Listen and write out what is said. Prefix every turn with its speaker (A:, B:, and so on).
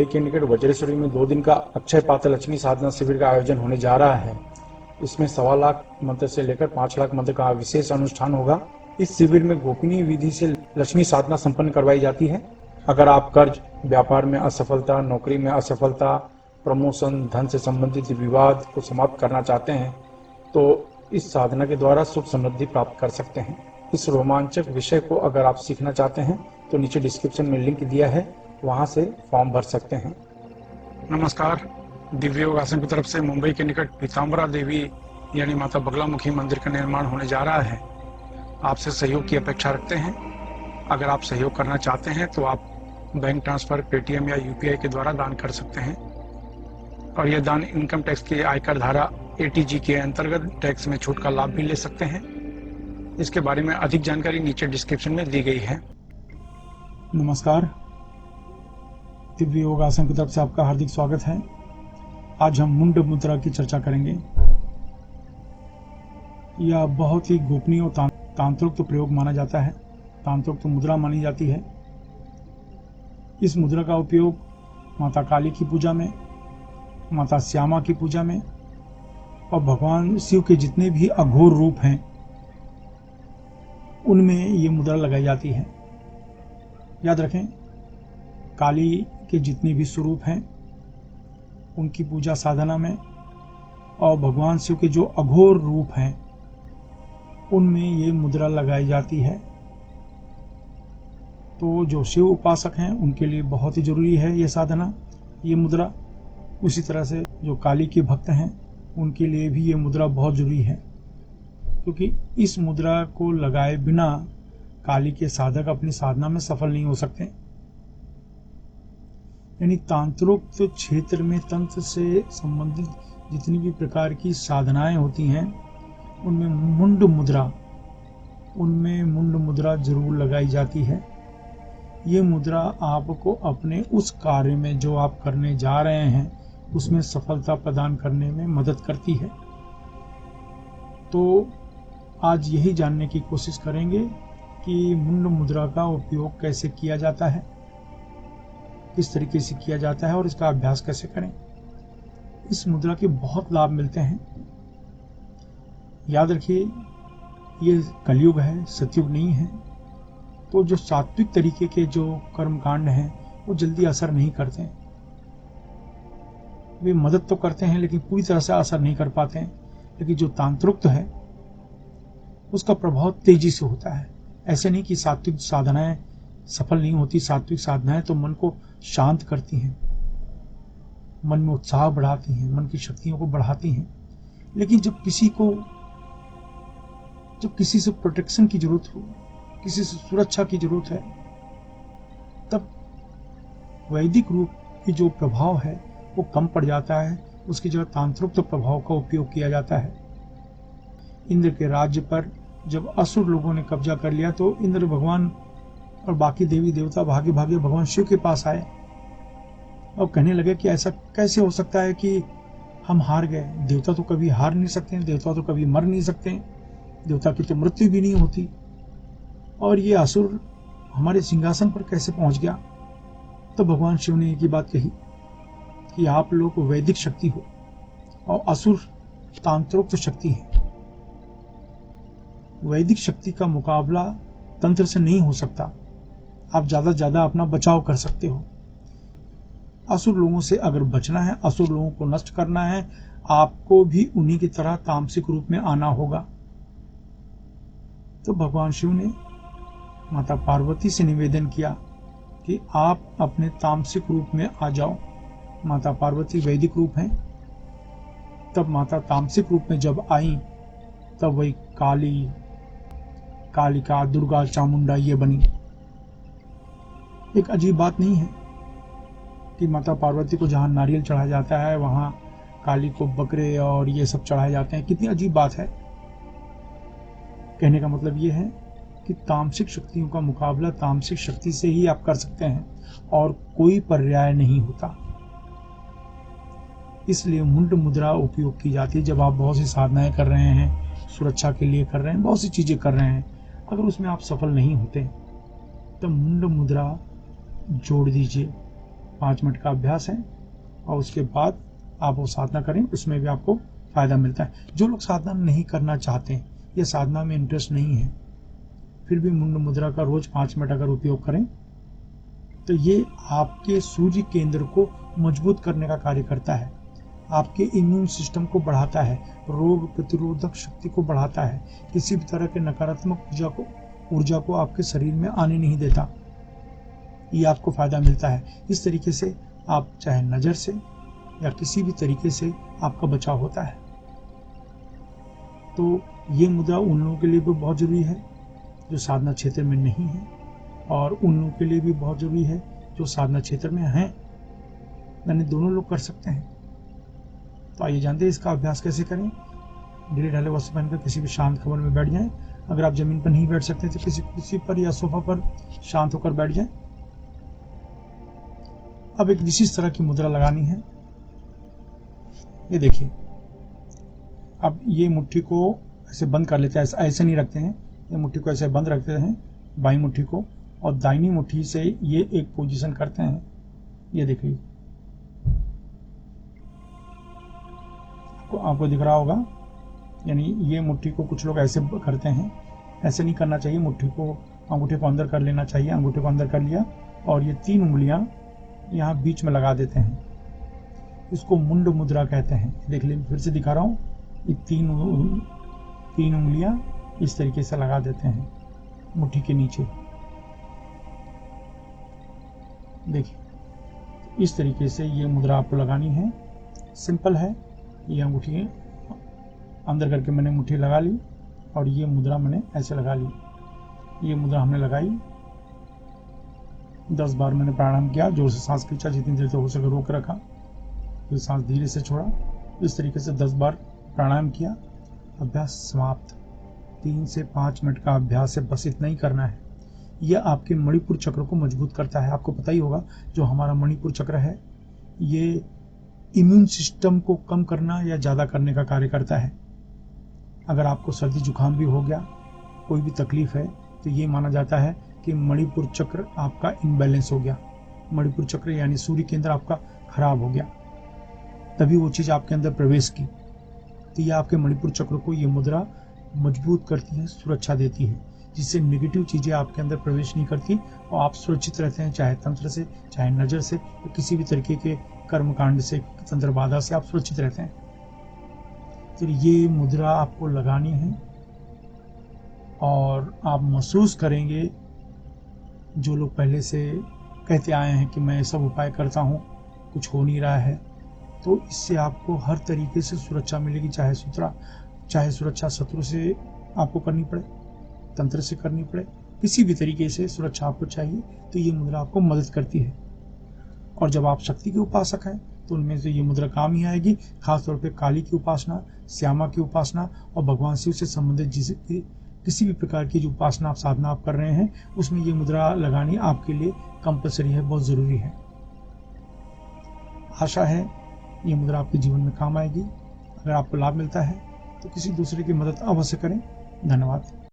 A: के निकट वज्रेश्वरी में 2 दिन का अक्षय पात्र लक्ष्मी साधना शिविर का आयोजन होने जा रहा है। इसमें 1.25 लाख मंत्र से लेकर 5 लाख मंत्र का विशेष अनुष्ठान होगा। इस शिविर में गोपनीय विधि से लक्ष्मी साधना संपन्न करवाई जाती है। अगर आप कर्ज, व्यापार में असफलता, नौकरी में असफलता, प्रमोशन, धन से संबंधित विवाद को समाप्त करना चाहते हैं तो इस साधना के द्वारा सुख समृद्धि प्राप्त कर सकते हैं। इस रोमांचक विषय को अगर आप सीखना चाहते हैं तो नीचे डिस्क्रिप्शन में लिंक दिया है, वहां से फॉर्म भर सकते हैं। नमस्कार। दिव्य योगासन की तरफ से मुंबई के निकट पीताम्बरा देवी यानी माता बगलामुखी मंदिर का निर्माण होने जा रहा है। आपसे सहयोग की अपेक्षा रखते हैं। अगर आप सहयोग करना चाहते हैं तो आप बैंक ट्रांसफर, पेटीएम या यूपीआई के द्वारा दान कर सकते हैं और यह दान इनकम टैक्स के आयकर धारा एटीजी के अंतर्गत टैक्स में छूट का लाभ भी ले सकते हैं। इसके बारे में अधिक जानकारी नीचे डिस्क्रिप्शन में दी गई है। नमस्कार। दिव्य योगासन की तरफ से आपका हार्दिक स्वागत है। आज हम मुंड मुद्रा की चर्चा करेंगे। यह बहुत ही गोपनीय और तांत्रिक प्रयोग माना जाता है। तांत्रिक मुद्रा मानी जाती है। इस मुद्रा का उपयोग माता काली की पूजा में, माता श्यामा की पूजा में और भगवान शिव के जितने भी अघोर रूप हैं उनमें ये मुद्रा लगाई जाती है। याद रखें, काली के जितने भी स्वरूप हैं उनकी पूजा साधना में और भगवान शिव के जो अघोर रूप हैं उनमें ये मुद्रा लगाई जाती है। तो जो शिव उपासक हैं उनके लिए बहुत ही जरूरी है ये साधना, ये मुद्रा। उसी तरह से जो काली के भक्त हैं उनके लिए भी ये मुद्रा बहुत जरूरी है, क्योंकि इस मुद्रा को लगाए बिना काली के साधक अपनी साधना में सफल नहीं हो सकते। यानी तांत्रिक क्षेत्र में तंत्र से संबंधित जितनी भी प्रकार की साधनाएं होती हैं उनमें मुंड मुद्रा जरूर लगाई जाती है। ये मुद्रा आपको अपने उस कार्य में जो आप करने जा रहे हैं उसमें सफलता प्रदान करने में मदद करती है। तो आज यही जानने की कोशिश करेंगे कि मुंड मुद्रा का उपयोग कैसे किया जाता है, किस तरीके से किया जाता है और इसका अभ्यास कैसे करें। इस मुद्रा के बहुत लाभ मिलते हैं। याद रखिए, ये कलयुग है, सतयुग नहीं है। तो जो सात्विक तरीके के जो कर्मकांड हैं वो जल्दी असर नहीं करते हैं। वे मदद तो करते हैं लेकिन पूरी तरह से असर नहीं कर पाते हैं। लेकिन जो तांत्रिक है उसका प्रभाव तेजी से होता है। ऐसे नहीं कि सात्विक साधनाएं सफल नहीं होती। सात्विक साधनाएं तो मन को शांत करती हैं, मन में उत्साह बढ़ाती हैं, मन की शक्तियों को बढ़ाती हैं। लेकिन जब किसी से प्रोटेक्शन की जरूरत हो, किसी से सुरक्षा की जरूरत है, तब वैदिक रूप की जो प्रभाव है वो कम पड़ जाता है। उसकी जगह तांत्रिक प्रभाव का उपयोग किया जाता है। इंद्र के राज्य पर जब असुर लोगों ने कब्जा कर लिया तो इंद्र भगवान और बाकी देवी देवता भागे भागे भगवान शिव के पास आए और कहने लगे कि ऐसा कैसे हो सकता है कि हम हार गए। देवता तो कभी हार नहीं सकते, देवता तो कभी मर नहीं सकते, देवता की तो मृत्यु भी नहीं होती, और ये असुर हमारे सिंहासन पर कैसे पहुंच गया। तो भगवान शिव ने एक ही बात कही कि आप लोग वैदिक शक्ति हो और असुर तांत्रिक शक्ति है। वैदिक शक्ति का मुकाबला तंत्र से नहीं हो सकता। आप ज्यादा से ज्यादा अपना बचाव कर सकते हो। असुर लोगों से अगर बचना है, असुर लोगों को नष्ट करना है, आपको भी उन्हीं की तरह तामसिक रूप में आना होगा। तो भगवान शिव ने माता पार्वती से निवेदन किया कि आप अपने तामसिक रूप में आ जाओ। माता पार्वती वैदिक रूप हैं। तब माता तामसिक रूप में जब आई तब वही कालिका, दुर्गा, चामुंडा ये बनी। एक अजीब बात नहीं है कि माता पार्वती को जहां नारियल चढ़ाया जाता है वहां काली को बकरे और ये सब चढ़ाए जाते हैं। कितनी अजीब बात है। कहने का मतलब ये है कि तामसिक शक्तियों का मुकाबला तामसिक शक्ति से ही आप कर सकते हैं और कोई पर्याय नहीं होता। इसलिए मुंड मुद्रा उपयोग की जाती है जब आप बहुत सी साधनाएं कर रहे हैं, सुरक्षा के लिए कर रहे हैं, बहुत सी चीजें कर रहे हैं। अगर उसमें आप सफल नहीं होते तो मुंड मुद्रा जोड़ दीजिए। 5 मिनट का अभ्यास है और उसके बाद आप वो साधना करें, उसमें भी आपको फायदा मिलता है। जो लोग साधना नहीं करना चाहते हैं या साधना में इंटरेस्ट नहीं है, फिर भी मुंड मुद्रा का रोज 5 मिनट अगर उपयोग करें तो ये आपके सूर्य केंद्र को मजबूत करने का कार्य करता है, आपके इम्यून सिस्टम को बढ़ाता है, रोग प्रतिरोधक शक्ति को बढ़ाता है, किसी भी तरह के नकारात्मक ऊर्जा को आपके शरीर में आने नहीं देता। ये आपको फायदा मिलता है। इस तरीके से आप चाहे नजर से या किसी भी तरीके से आपका बचाव होता है। तो ये मुद्रा उन लोगों के लिए भी बहुत जरूरी है जो साधना क्षेत्र में नहीं है, और उन लोगों के लिए भी बहुत जरूरी है जो साधना क्षेत्र में हैं, यानी दोनों लोग कर सकते हैं। तो आइए जानते हैं इसका अभ्यास कैसे करें। ढीले ढाले वस्त्र पहनकर किसी भी शांत कमरे में बैठ जाएं। अगर आप जमीन पर नहीं बैठ सकते तो किसी कुर्सी पर या सोफा पर शांत होकर बैठ जाएं। अब एक विशिष्ट तरह की मुद्रा लगानी है। ये देखिए, अब ये मुट्ठी को ऐसे बंद कर लेते हैं, ऐसे नहीं रखते हैं, ये मुट्ठी को ऐसे बंद रखते हैं, बाई मुट्ठी को, और दाहिनी मुट्ठी से ये एक पोजीशन करते हैं। ये देखिए, आपको दिख रहा होगा, यानी ये मुट्ठी को कुछ लोग ऐसे करते हैं, ऐसे नहीं करना चाहिए। मुट्ठी को, अंगूठे को अंदर कर लेना चाहिए। अंगूठे को अंदर कर लिया और ये 3 उंगलियां यहाँ बीच में लगा देते हैं। इसको मुंड मुद्रा कहते हैं। देख लीजिए, फिर से दिखा रहा हूँ, ये 3 उंगलियां इस तरीके से लगा देते हैं मुट्ठी के नीचे। देखिए, इस तरीके से ये मुद्रा आपको लगानी है। सिंपल है। ये अंगूठी अंदर करके मैंने मुट्ठी लगा ली और ये मुद्रा मैंने ऐसे लगा ली। ये मुद्रा हमने लगाई, 10 बार मैंने प्राणायाम किया, जोर से सांस खींचा, जितनी देर से हो सके रोक रखा, फिर सांस धीरे से छोड़ा। इस तरीके से 10 बार प्राणायाम किया। अभ्यास समाप्त। 3 से 5 मिनट का अभ्यास है, बस इतना ही करना है। यह आपके मणिपुर चक्र को मजबूत करता है। आपको पता ही होगा, जो हमारा मणिपुर चक्र है, ये इम्यून सिस्टम को कम करना या ज़्यादा करने का कार्य करता है। अगर आपको सर्दी जुकाम भी हो गया, कोई भी तकलीफ है, तो ये माना जाता है कि मणिपुर चक्र आपका इनबैलेंस हो गया। मणिपुर चक्र यानी सूर्य केंद्र आपका खराब हो गया, तभी वो चीज़ आपके अंदर प्रवेश की। तो ये आपके मणिपुर चक्र को ये मुद्रा मजबूत करती है, सुरक्षा देती है, जिससे नेगेटिव चीज़ें आपके अंदर प्रवेश नहीं करती और आप सुरक्षित रहते हैं, चाहे तंत्र से, चाहे नज़र से, या किसी भी तरीके के कर्मकांड से, तंत्र बाधा से आप सुरक्षित रहते हैं। तो ये मुद्रा आपको लगानी है और आप महसूस करेंगे, जो लोग पहले से कहते आए हैं कि मैं सब उपाय करता हूँ, कुछ हो नहीं रहा है, तो इससे आपको हर तरीके से सुरक्षा मिलेगी। चाहे सुरक्षा शत्रु से आपको करनी पड़े, तंत्र से करनी पड़े, किसी भी तरीके से सुरक्षा आपको चाहिए, तो ये मुद्रा आपको मदद करती है। और जब आप शक्ति के उपासक हैं तो उनमें से ये मुद्रा काम ही आएगी। खासतौर पे काली की उपासना, श्यामा की उपासना और भगवान शिव से संबंधित किसी भी प्रकार की जो उपासना आप साधना आप कर रहे हैं, उसमें ये मुद्रा लगानी आपके लिए कंपलसरी है, बहुत ज़रूरी है। आशा है ये मुद्रा आपके जीवन में काम आएगी। अगर आपको लाभ मिलता है तो किसी दूसरे की मदद अवश्य करें। धन्यवाद।